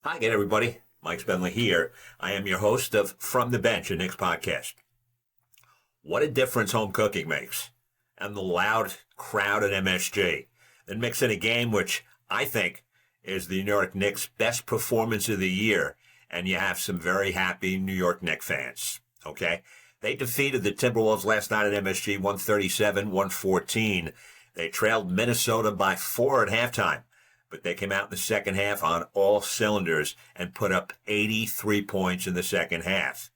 Hi again, everybody. Mike Spenley here. I am your host of From the Bench, a Knicks podcast. What a difference home cooking makes. And the loud crowd at MSG. Then mix in a game which I think is the New York Knicks' best performance of the year. And you have some very happy New York Knicks fans. Okay? They defeated the Timberwolves last night at MSG 137-114. They trailed Minnesota by 4 at halftime. But they came out in the second half on all cylinders and put up 83 points in the second half.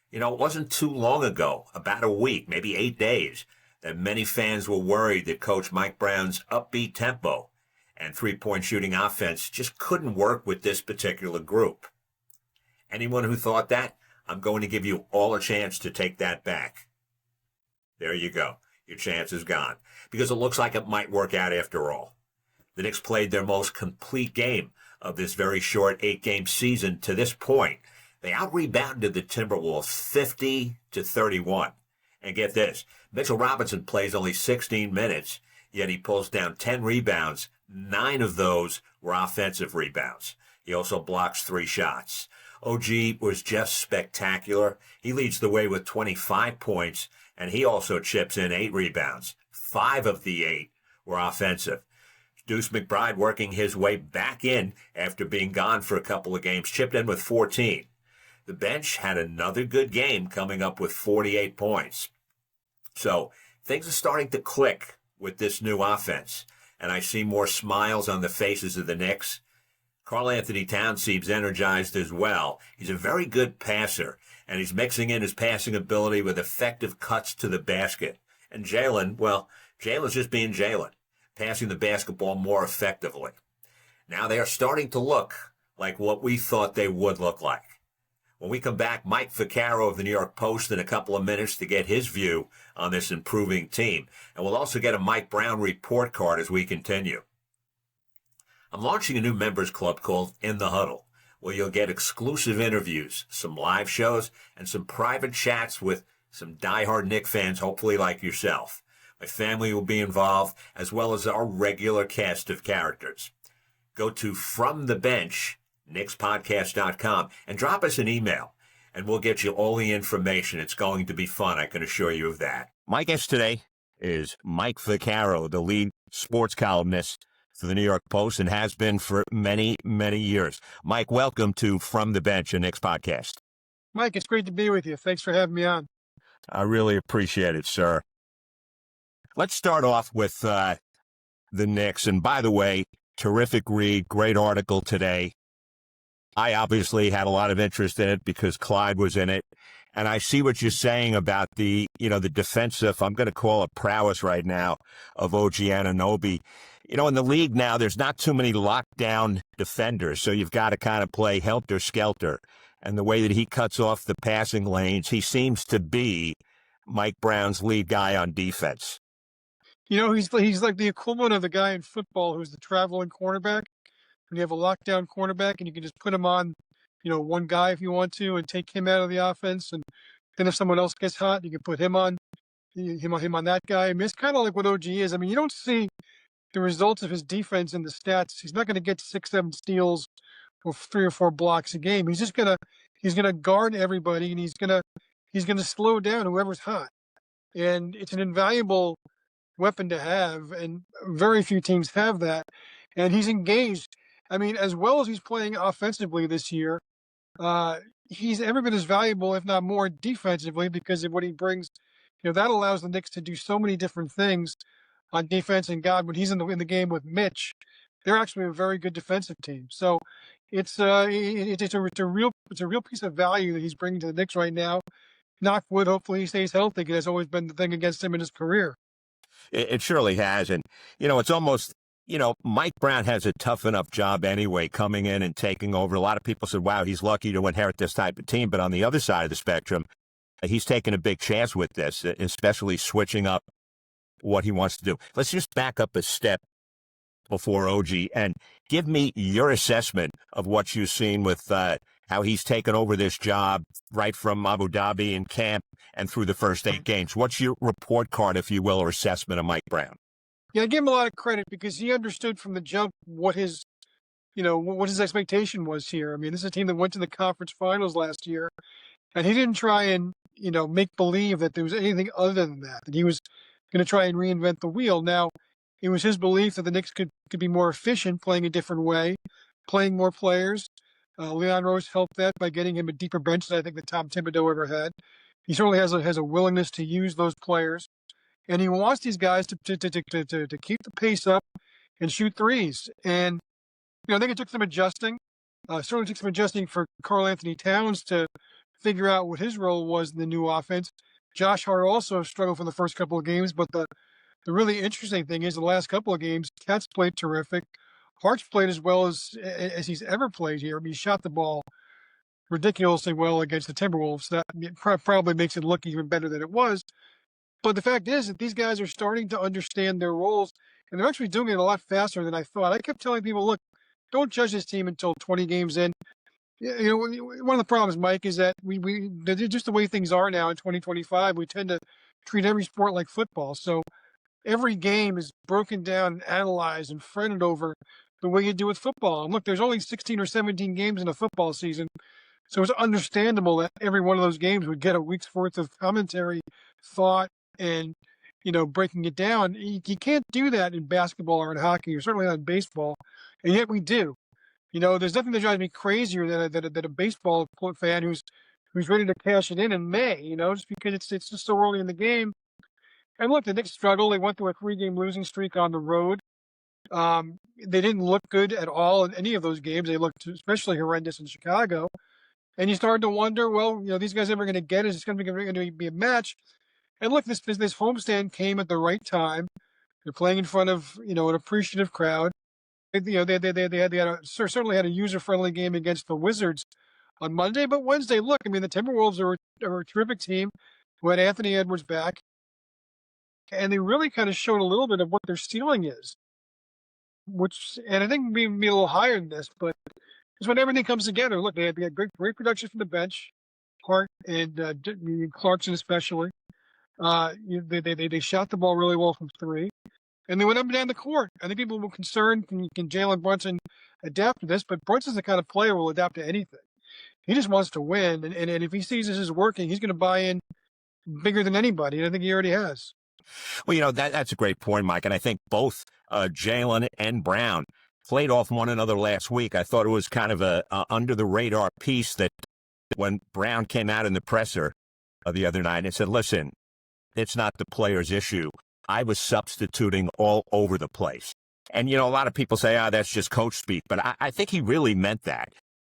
You know, it wasn't too long ago, about a week, maybe 8 days, that many fans were worried that Coach Mike Brown's upbeat tempo and three-point shooting offense just couldn't work with this particular group. Anyone who thought that, I'm going to give you all a chance to take that back. There you go. Your chance is gone. Because it looks like it might work out after all. The Knicks played their most complete game of this very short 8-game season to this point. They out-rebounded the Timberwolves 50-31. And get this, Mitchell Robinson plays only 16 minutes, yet he pulls down 10 rebounds. 9 of those were offensive rebounds. He also blocks 3 shots. OG was just spectacular. He leads the way with 25 points, and he also chips in 8 rebounds. 5 of the 8 were offensive. Deuce McBride working his way back in after being gone for a couple of games, chipped in with 14. The bench had another good game coming up with 48 points. So things are starting to click with this new offense, and I see more smiles on the faces of the Knicks. Karl Anthony Towns seems energized as well. He's a very good passer, and he's mixing in his passing ability with effective cuts to the basket. And Jalen, well, Jalen's just being Jalen, passing the basketball more effectively. Now they are starting to look like what we thought they would look like. When we come back, Mike Vaccaro of the New York Post in a couple of minutes to get his view on this improving team. And we'll also get a Mike Brown report card as we continue. I'm launching a new members club called In the Huddle, where you'll get exclusive interviews, some live shows, and some private chats with some diehard Knicks fans, hopefully like yourself. My family will be involved, as well as our regular cast of characters. Go to From the Bench, KnicksPodcast.com, and drop us an email, and we'll get you all the information. It's going to be fun, I can assure you of that. My guest today is Mike Vaccaro, the lead sports columnist for the New York Post, and has been for many, many years. Mike, welcome to From the Bench, a Knicks podcast. Mike, it's great to be with you. Thanks for having me on. I really appreciate it, sir. Let's start off with the Knicks. And by the way, terrific read, great article today. I obviously had a lot of interest in it because Clyde was in it. And I see what you're saying about the defensive, I'm going to call it prowess right now, of OG Anonoby. You know, in the league now, there's not too many lockdown defenders, so you've got to kind of play helter-skelter. And the way that he cuts off the passing lanes, he seems to be Mike Brown's lead guy on defense. You know, he's like the equivalent of the guy in football who's the traveling cornerback. When you have a lockdown cornerback and you can just put him on, one guy if you want to and take him out of the offense. And then if someone else gets hot, you can put him on that guy. I mean, it's kind of like what OG is. I mean, you don't see the results of his defense in the stats. He's not going to get 6-7 steals or 3 or 4 blocks a game. He's gonna guard everybody, and he's gonna slow down whoever's hot. And it's an invaluable weapon to have, and very few teams have that. And he's engaged. I mean, as well as he's playing offensively this year, he's every bit as valuable, if not more, defensively because of what he brings. That allows the Knicks to do so many different things on defense. And God, when he's in the game with Mitch, they're actually a very good defensive team. So it's a real piece of value that he's bringing to the Knicks right now. Knock wood, hopefully he stays healthy, because that's always been the thing against him in his career. It surely has. And, it's almost, Mike Brown has a tough enough job anyway, coming in and taking over. A lot of people said, wow, he's lucky to inherit this type of team. But on the other side of the spectrum, he's taking a big chance with this, especially switching up what he wants to do. Let's just back up a step before OG and give me your assessment of what you've seen with how he's taken over this job right from Abu Dhabi in camp and through the first 8 games. What's your report card, if you will, or assessment of Mike Brown? Yeah, I give him a lot of credit because he understood from the jump what his what his expectation was here. I mean, this is a team that went to the conference finals last year, and he didn't try and, make believe that there was anything other than that he was going to try and reinvent the wheel. Now, it was his belief that the Knicks could be more efficient, playing a different way, playing more players. Leon Rose helped that by getting him a deeper bench than I think that Tom Thibodeau ever had. He certainly has a willingness to use those players, and he wants these guys to keep the pace up and shoot threes. And I think it took some adjusting. Certainly took some adjusting for Karl Anthony Towns to figure out what his role was in the new offense. Josh Hart also struggled for the first couple of games, but the really interesting thing is the last couple of games, Cat's played terrific. Hart's played as well as he's ever played here. I mean, he shot the ball ridiculously well against the Timberwolves. That probably makes it look even better than it was. But the fact is that these guys are starting to understand their roles, and they're actually doing it a lot faster than I thought. I kept telling people, look, don't judge this team until 20 games in. One of the problems, Mike, is that we just the way things are now in 2025, we tend to treat every sport like football. So every game is broken down and analyzed and fretted over the way you do with football. And look, there's only 16 or 17 games in a football season. So it's understandable that every one of those games would get a week's worth of commentary, thought, and, breaking it down. You can't do that in basketball or in hockey, or certainly not in baseball. And yet we do. There's nothing that drives me crazier than a baseball fan who's ready to cash it in May, just because it's just so early in the game. And look, the Knicks struggled. They went through a 3-game losing streak on the road. They didn't look good at all in any of those games. They looked especially horrendous in Chicago. And you started to wonder, well, these guys ever going to get it? Is it going to be a match? And look, this homestand came at the right time. They're playing in front of, an appreciative crowd. They certainly had a user-friendly game against the Wizards on Monday. But Wednesday, look, I mean, the Timberwolves are a terrific team who had Anthony Edwards back. And they really kind of showed a little bit of what their ceiling is. And I think maybe be a little higher than this, but it's when everything comes together. Look, they had great production from the bench, Hart and Clarkson especially. They shot the ball really well from three, and they went up and down the court. I think people were concerned, can Jalen Brunson adapt to this? But Brunson's the kind of player who will adapt to anything. He just wants to win, and if he sees this is working, he's going to buy in bigger than anybody, and I think he already has. Well, that's a great point, Mike, and I think both Jalen and Brown played off one another last week. I thought it was kind of a under-the-radar piece that when Brown came out in the presser the other night and said, listen, it's not the player's issue. I was substituting all over the place. And, a lot of people say, that's just coach speak. But I think he really meant that.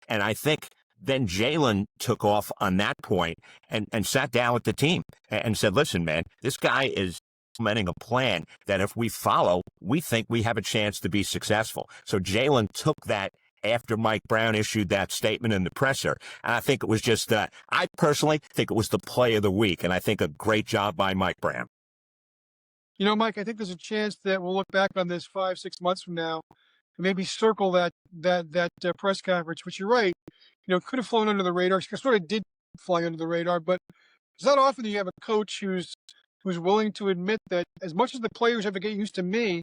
And I think then Jalen took off on that point and sat down with the team and said, listen, man, this guy is implementing a plan that if we follow, we think we have a chance to be successful. So Jalen took that after Mike Brown issued that statement in the presser. And I think it was just, I personally think it was the play of the week. And I think a great job by Mike Brown. Mike, I think there's a chance that we'll look back on this 5-6 months from now and maybe circle that press conference, which you're right, could have flown under the radar. Sort of did fly under the radar, but it's not often that you have a coach who's willing to admit that as much as the players have to get used to me,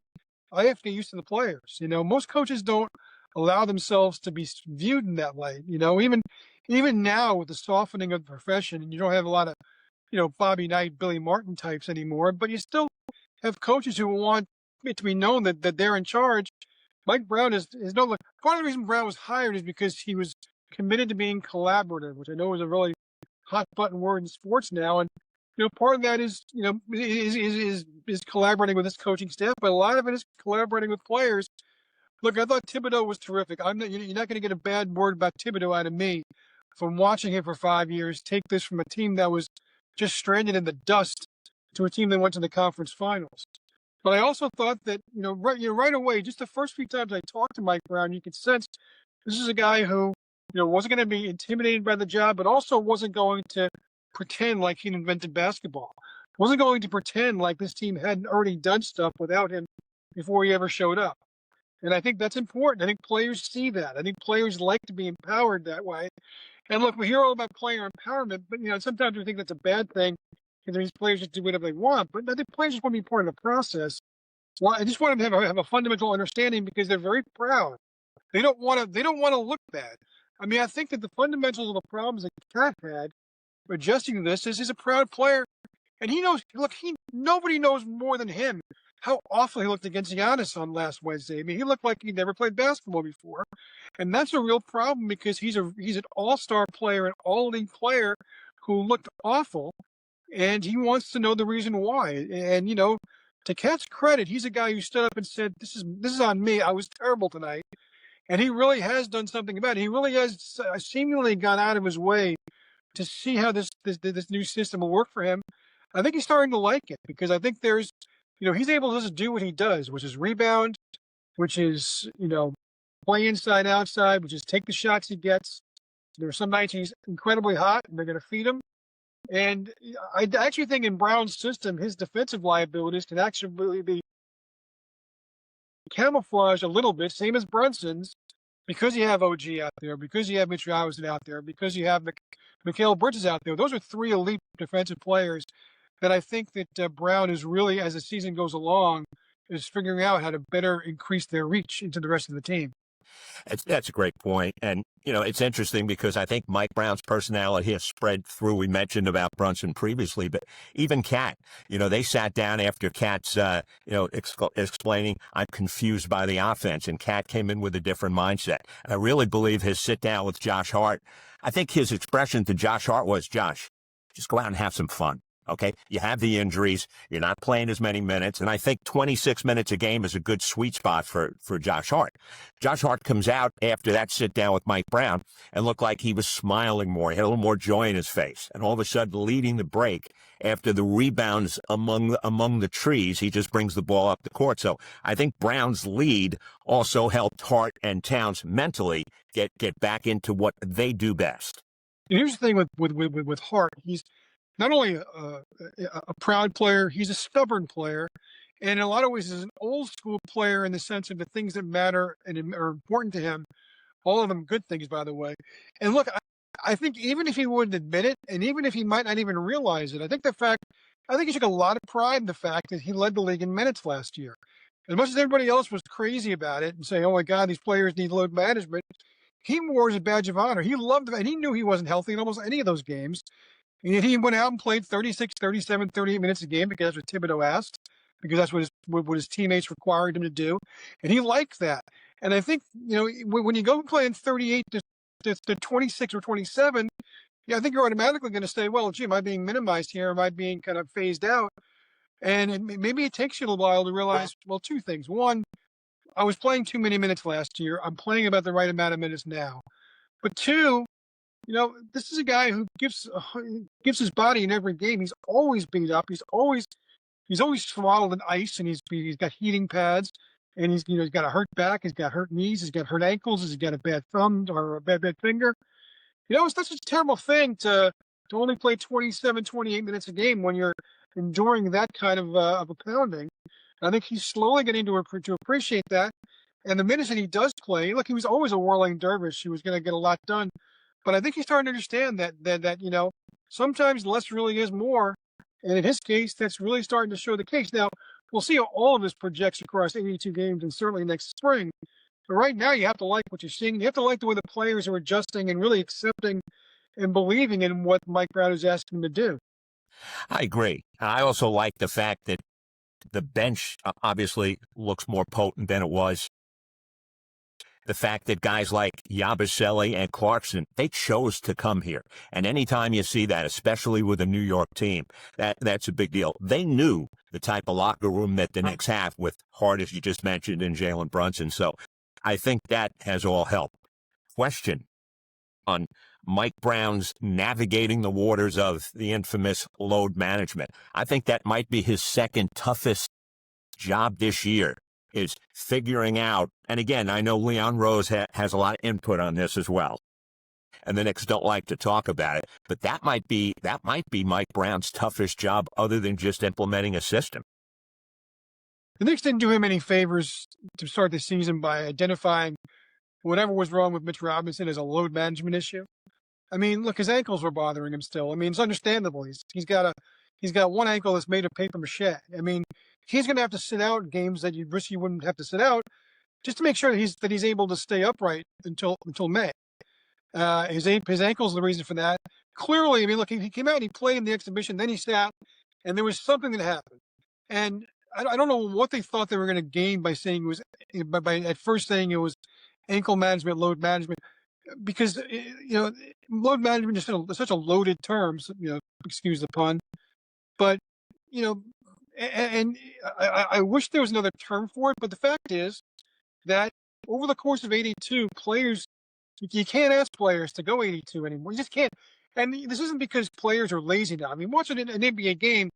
I have to get used to the players. Most coaches don't allow themselves to be viewed in that light. Even now with the softening of the profession, and you don't have a lot of, Bobby Knight, Billy Martin types anymore, but you still have coaches who want it to be known that they're in charge. Mike Brown is no. Part of the reason Brown was hired is because he was committed to being collaborative, which I know is a really hot button word in sports now. And part of that is is collaborating with his coaching staff, but a lot of it is collaborating with players. Look, I thought Thibodeau was terrific. You're not going to get a bad word about Thibodeau out of me from watching him for 5 years. Take this from a team that was just stranded in the dust to a team that went to the conference finals. But I also thought that, right away, just the first few times I talked to Mike Brown, you could sense this is a guy who, wasn't going to be intimidated by the job, but also wasn't going to pretend like he'd invented basketball. Wasn't going to pretend like this team hadn't already done stuff without him before he ever showed up. And I think that's important. I think players see that. I think players like to be empowered that way. And look, we hear all about player empowerment, but sometimes we think that's a bad thing because these players just do whatever they want. But I think players just want to be part of the process. Well, I just want them to have a fundamental understanding because they're very proud They don't want to look bad. I mean, I think that the fundamentals of the problems that Cat had adjusting to this is he's a proud player. And he knows, look, nobody knows more than him how awful he looked against Giannis on last Wednesday. I mean, he looked like he'd never played basketball before. And that's a real problem because he's an all-star player, an all-league player who looked awful, and he wants to know the reason why. And, to Cat's credit, he's a guy who stood up and said, this is on me. I was terrible tonight. And he really has done something about it. He really has seemingly gone out of his way to see how this new system will work for him. I think he's starting to like it because I think he's able to just do what he does, which is rebound, which is, play inside, outside, which is take the shots he gets. There are some nights he's incredibly hot and they're going to feed him. And I actually think in Brown's system, his defensive liabilities can actually be camouflaged a little bit, same as Brunson's, because you have OG out there, because you have Mitch Robinson out there, because you have Mikal Bridges out there. Those are three elite defensive players that I think that Brown is really, as the season goes along, is figuring out how to better increase their reach into the rest of the team. That's a great point. And, it's interesting because I think Mike Brown's personality has spread through. We mentioned about Brunson previously, but even Cat, they sat down after Cat's, explaining, I'm confused by the offense. And Cat came in with a different mindset. And I really believe his sit down with Josh Hart, I think his expression to Josh Hart was, Josh, just go out and have some fun. Okay, you have the injuries. You're not playing as many minutes. And I think 26 minutes a game is a good sweet spot for Josh Hart. Josh Hart comes out after that sit down with Mike Brown and looked like he was smiling more. He had a little more joy in his face. And all of a sudden, leading the break after the rebounds among the trees, he just brings the ball up the court. So I think Brown's lead also helped Hart and Towns mentally get back into what they do best. And here's the thing with Hart. He's not only a proud player, he's a stubborn player. And in a lot of ways, he's an old school player in the sense of the things that matter and are important to him. All of them good things, by the way. And look, I think even if he wouldn't admit it, and even if he might not even realize it, I think he took a lot of pride in the fact that he led the league in minutes last year. As much as everybody else was crazy about it and saying, oh my God, these players need load management, he wore it as a badge of honor. He loved it, and he knew he wasn't healthy in almost any of those games. And he went out and played 36, 37, 38 minutes a game because that's what Thibodeau asked, because that's what his teammates required him to do. And he liked that. And I think, when you go playing 38 to 26 or 27, I think you're automatically going to say, well, gee, am I being minimized here? Am I being kind of phased out? And maybe it takes you a little while to realize, well, two things. One, I was playing too many minutes last year. I'm playing about the right amount of minutes now. But two, this is a guy who gives his body in every game. He's always beat up. He's always swaddled in ice, and he's got heating pads, and he's got a hurt back. He's got hurt knees. He's got hurt ankles. He's got a bad thumb or a bad finger. It's such a terrible thing to only play 27, 28 minutes a game when you're enduring that kind of a pounding. And I think he's slowly getting to appreciate that. And the minutes that he does play, look, he was always a whirling dervish. He was going to get a lot done. But I think he's starting to understand that sometimes less really is more. And in his case, that's really starting to show the case. Now, we'll see how all of this projects across 82 games and certainly next spring. But right now, you have to like what you're seeing. You have to like the way the players are adjusting and really accepting and believing in what Mike Brown is asking them to do. I agree. I also like the fact that the bench obviously looks more potent than it was. The fact that guys like Yabusele and Clarkson, they chose to come here. And anytime you see that, especially with a New York team, that's a big deal. They knew the type of locker room that the Knicks have with Hart, as you just mentioned, and Jalen Brunson. So I think that has all helped. Question on Mike Brown's navigating the waters of the infamous load management. I think that might be his second toughest job this year, is figuring out, and again, I know Leon Rose has a lot of input on this as well, and the Knicks don't like to talk about it, but that might be Mike Brown's toughest job other than just implementing a system. The Knicks didn't do him any favors to start the season by identifying whatever was wrong with Mitch Robinson as a load management issue. I mean, look, his ankles were bothering him still. I mean, it's understandable. He's got one ankle that's made of paper mache. I mean, he's going to have to sit out games that you wish he wouldn't have to sit out. just to make sure that he's able to stay upright until May. His ankle's the reason for that. Clearly, I mean, look, he came out and he played in the exhibition, then he sat, and there was something that happened. And I don't know what they thought they were going to gain by saying it was, by at first saying it was ankle management, load management, because, load management is such a loaded term, excuse the pun. But, you know, and I wish there was another term for it, but the fact is that over the course of 82, players, you can't ask players to go 82 anymore. You just can't. And this isn't because players are lazy now. I mean, watching an NBA game,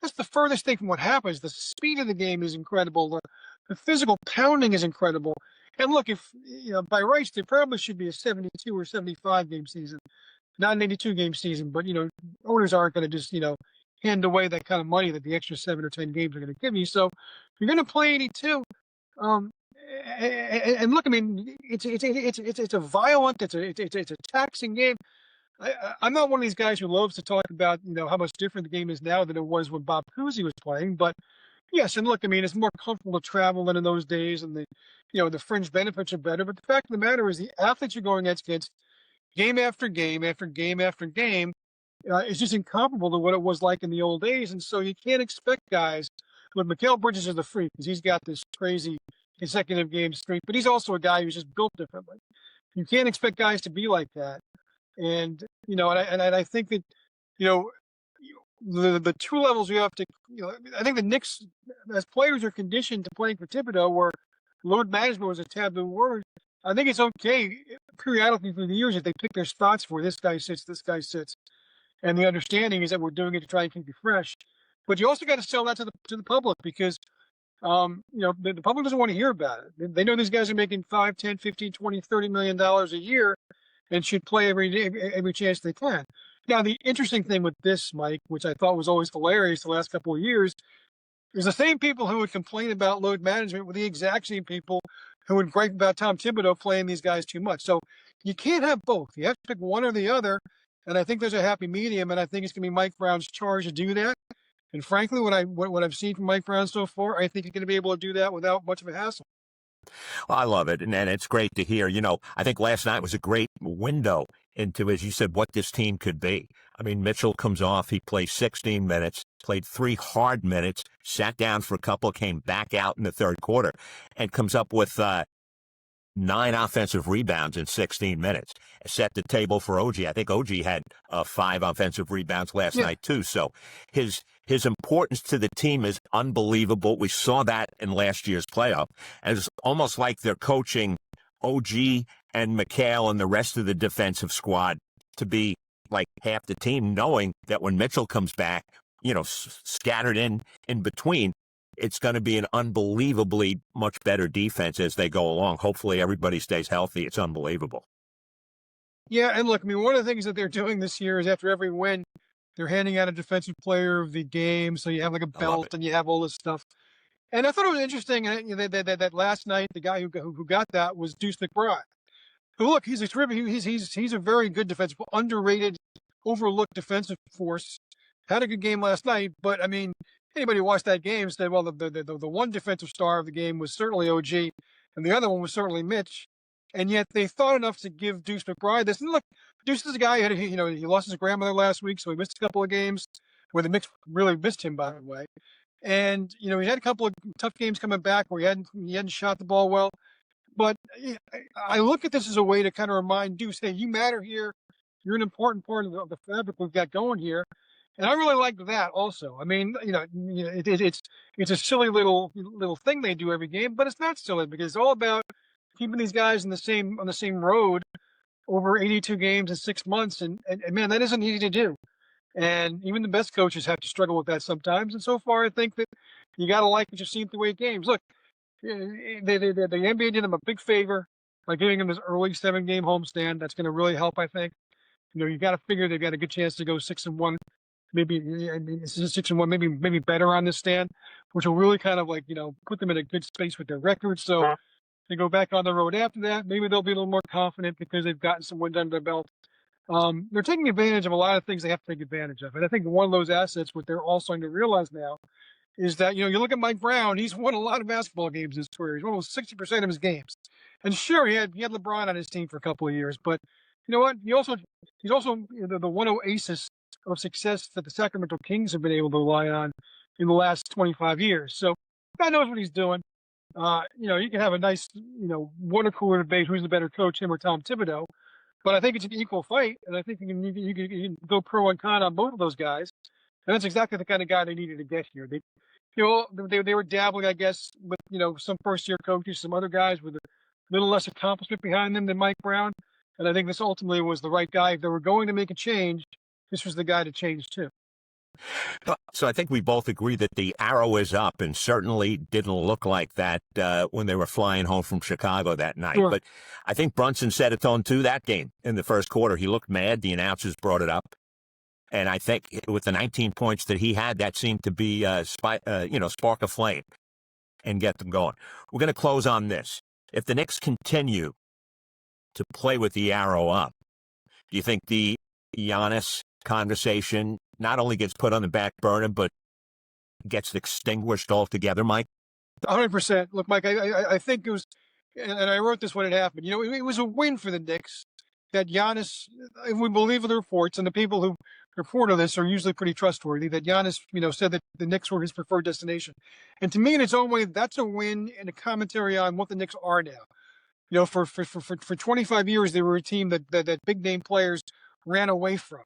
that's the furthest thing from what happens. The speed of the game is incredible. The physical pounding is incredible. And look, if by rights, there probably should be a 72 or 75 game season, not an 82 game season. But owners aren't going to just hand away that kind of money that the extra 7 or 10 games are going to give you. So if you're going to play 82. And look, I mean, it's a violent, it's a taxing game. I'm not one of these guys who loves to talk about how much different the game is now than it was when Bob Cousy was playing. But yes, and look, I mean, it's more comfortable to travel than in those days, and the fringe benefits are better. But the fact of the matter is, the athletes you're going against, game after game after game after game, is just incomparable to what it was like in the old days. And so you can't expect guys. Look, Mikal Bridges is the freak because he's got this crazy consecutive game streak, but he's also a guy who's just built differently. You can't expect guys to be like that. And I think that the two levels you have to I think the Knicks, as players, are conditioned to playing for Thibodeau, where load management was a taboo word. I think it's okay periodically through the years if they pick their spots for this guy sits, and the understanding is that we're doing it to try and keep you fresh. But you also got to sell that to the public, because the public doesn't want to hear about it. They know these guys are making $5, $10, $15, $20, $30 million a year and should play every chance they can. Now, the interesting thing with this, Mike, which I thought was always hilarious the last couple of years, is the same people who would complain about load management were the exact same people who would gripe about Tom Thibodeau playing these guys too much. So you can't have both. You have to pick one or the other. And I think there's a happy medium, and I think it's going to be Mike Brown's charge to do that. And frankly, what I've seen from Mike Brown so far, I think he's going to be able to do that without much of a hassle. Well, I love it, and it's great to hear. I think last night was a great window into, as you said, what this team could be. I mean, Mitchell comes off, he plays 16 minutes, played 3 hard minutes, sat down for a couple, came back out in the third quarter, and comes up with 9 offensive rebounds in 16 minutes. Set the table for OG. I think OG had 5 offensive rebounds last night too. So his importance to the team is unbelievable. We saw that in last year's playoff. And it's almost like they're coaching OG and Mikal and the rest of the defensive squad to be like half the team, knowing that when Mitchell comes back, scattered in between, it's going to be an unbelievably much better defense as they go along. Hopefully everybody stays healthy. It's unbelievable. Yeah, and look, I mean, one of the things that they're doing this year is after every win, they're handing out a defensive player of the game. So you have like a belt and you have all this stuff. And I thought it was interesting that last night, the guy who got that was Deuce McBride. Who, look, he's a very good defensive, underrated, overlooked defensive force. Had a good game last night, but I mean, anybody who watched that game said, well, the one defensive star of the game was certainly OG, and the other one was certainly Mitch. And yet they thought enough to give Deuce McBride this. And look, Deuce is a guy who he lost his grandmother last week, so he missed a couple of games where the Knicks really missed him, by the way. And he had a couple of tough games coming back where he hadn't shot the ball well. But I look at this as a way to kind of remind Deuce, hey, you matter here. You're an important part of the fabric we've got going here. And I really like that also. I mean, it's a silly little thing they do every game, but it's not silly because it's all about keeping these guys on the same road over 82 games in 6 months. And man, that isn't easy to do. And even the best coaches have to struggle with that sometimes. And so far, I think that you got to like what you've seen through 8 games. Look, the NBA did them a big favor by giving them this early 7-game homestand. That's going to really help, I think. You got to figure they've got a good chance to go 6-1. Maybe 6-1, maybe better on this stand, which will really kind of put them in a good space with their record. So they go back on the road after that. Maybe they'll be a little more confident because they've gotten some wins under their belt. They're taking advantage of a lot of things they have to take advantage of. And I think one of those assets, what they're all starting to realize now, is that, you look at Mike Brown, he's won a lot of basketball games in his career. He's won almost 60% of his games. And sure, he had LeBron on his team for a couple of years, but you know what? He's also the one oasis of success that the Sacramento Kings have been able to rely on in the last 25 years. So God knows what he's doing. You can have a nice, water cooler debate who's the better coach, him or Tom Thibodeau. But I think it's an equal fight, and I think you can go pro and con on both of those guys. And that's exactly the kind of guy they needed to get here. They were dabbling, I guess, with some first year coaches, some other guys with a little less accomplishment behind them than Mike Brown. And I think this ultimately was the right guy. If they were going to make a change, this was the guy to change too. So I think we both agree that the arrow is up, and certainly didn't look like that when they were flying home from Chicago that night. Sure. But I think Brunson set a tone to that game in the first quarter. He looked mad. The announcers brought it up. And I think with the 19 points that he had, that seemed to be, spark a flame and get them going. We're going to close on this. If the Knicks continue to play with the arrow up, do you think the Giannis conversation not only gets put on the back burner, but gets extinguished altogether, Mike? 100%. Look, Mike, I think it was, and I wrote this when it happened. It was a win for the Knicks that Giannis, if we believe the reports, and the people who report on this are usually pretty trustworthy, that Giannis, said that the Knicks were his preferred destination. And to me, in its own way, that's a win and a commentary on what the Knicks are now. For 25 years, they were a team that big name players ran away from.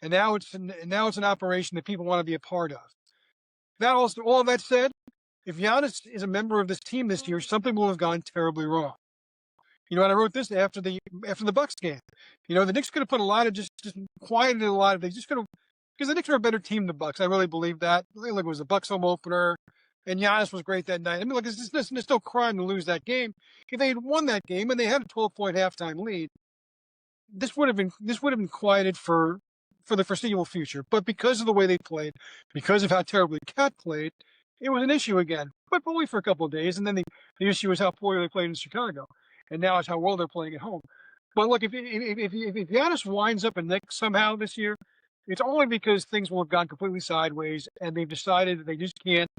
And now it's an operation that people want to be a part of. All that said, if Giannis is a member of this team this year, something will have gone terribly wrong. And I wrote this after the Bucks game. The Knicks could have put a lot of just quieted a lot of things. Because the Knicks are a better team than the Bucks. I really believe that. Look, it was the Bucks home opener, and Giannis was great that night. I mean, look, it's no crime to lose that game. If they had won that game and they had a 12-point halftime lead, this would have been quieted for the foreseeable future. But because of the way they played, because of how terribly Cat played, it was an issue again. But only for a couple of days, and then the issue was how poorly they played in Chicago. And now it's how well they're playing at home. But look, if Giannis winds up in Knicks somehow this year, it's only because things will have gone completely sideways, and they've decided that they just can't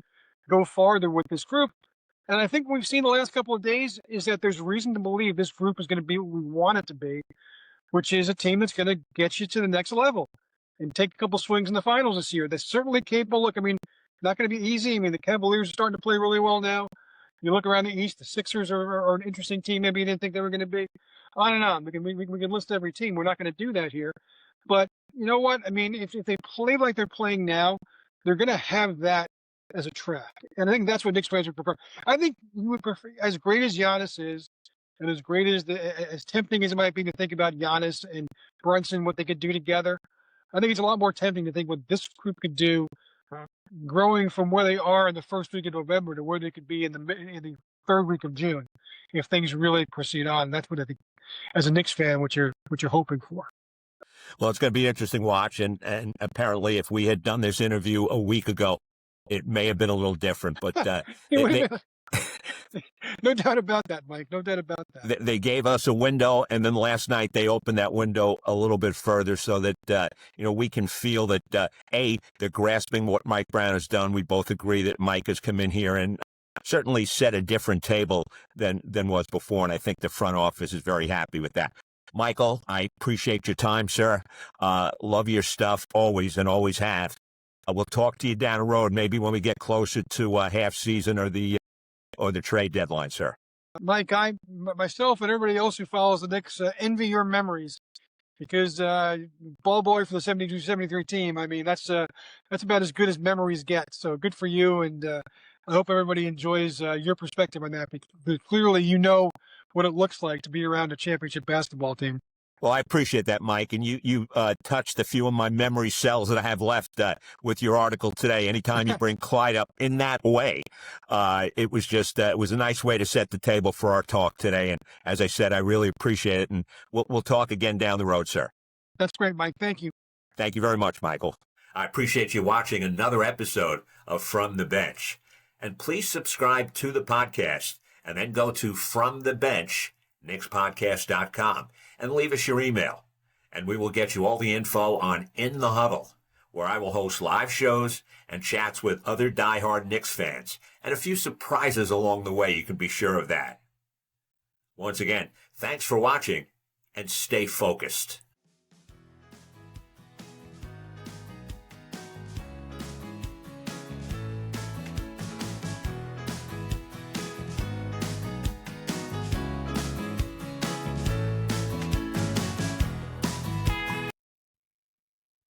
go farther with this group. And I think what we've seen the last couple of days is that there's reason to believe this group is going to be what we want it to be, which is a team that's going to get you to the next level and take a couple swings in the finals this year. They're certainly capable. Look, I mean, not going to be easy. I mean, the Cavaliers are starting to play really well now. You look around the East, the Sixers are an interesting team. Maybe you didn't think they were going to be. On and on. We can list every team. We're not going to do that here. But you know what? I mean, if they play like they're playing now, they're going to have that as a track. And I think that's what Knicks fans would prefer. I think you would prefer, as great as Giannis is, and as great as tempting as it might be to think about Giannis and Brunson, what they could do together, I think it's a lot more tempting to think what this group could do, growing from where they are in the first week of November to where they could be in the third week of June, if things really proceed on. That's what I think, as a Knicks fan, what you're hoping for. Well, it's going to be an interesting watch, and apparently, if we had done this interview a week ago, it may have been a little different. But no doubt about that, Mike. No doubt about that. They gave us a window, and then last night they opened that window a little bit further so that we can feel that they're grasping what Mike Brown has done. We both agree that Mike has come in here and certainly set a different table than was before, and I think the front office is very happy with that. Michael, I appreciate your time, sir. Love your stuff always and always have. We'll talk to you down the road, maybe when we get closer to half season or the trade deadline, sir. Mike, myself and everybody else who follows the Knicks envy your memories, because ball boy for the 72-73 team, I mean, that's about as good as memories get. So good for you, and I hope everybody enjoys your perspective on that, because clearly you know what it looks like to be around a championship basketball team. Well, I appreciate that, Mike, and you touched a few of my memory cells that I have left with your article today. Anytime you bring Clyde up in that way, it was a nice way to set the table for our talk today. And as I said, I really appreciate it, and we'll talk again down the road, sir. That's great, Mike. Thank you. Thank you very much, Michael. I appreciate you watching another episode of From the Bench. And please subscribe to the podcast, and then go to From the Bench, KnicksPodcast.com, and leave us your email. And we will get you all the info on In the Huddle, where I will host live shows and chats with other diehard Knicks fans, and a few surprises along the way, you can be sure of that. Once again, thanks for watching, and stay focused.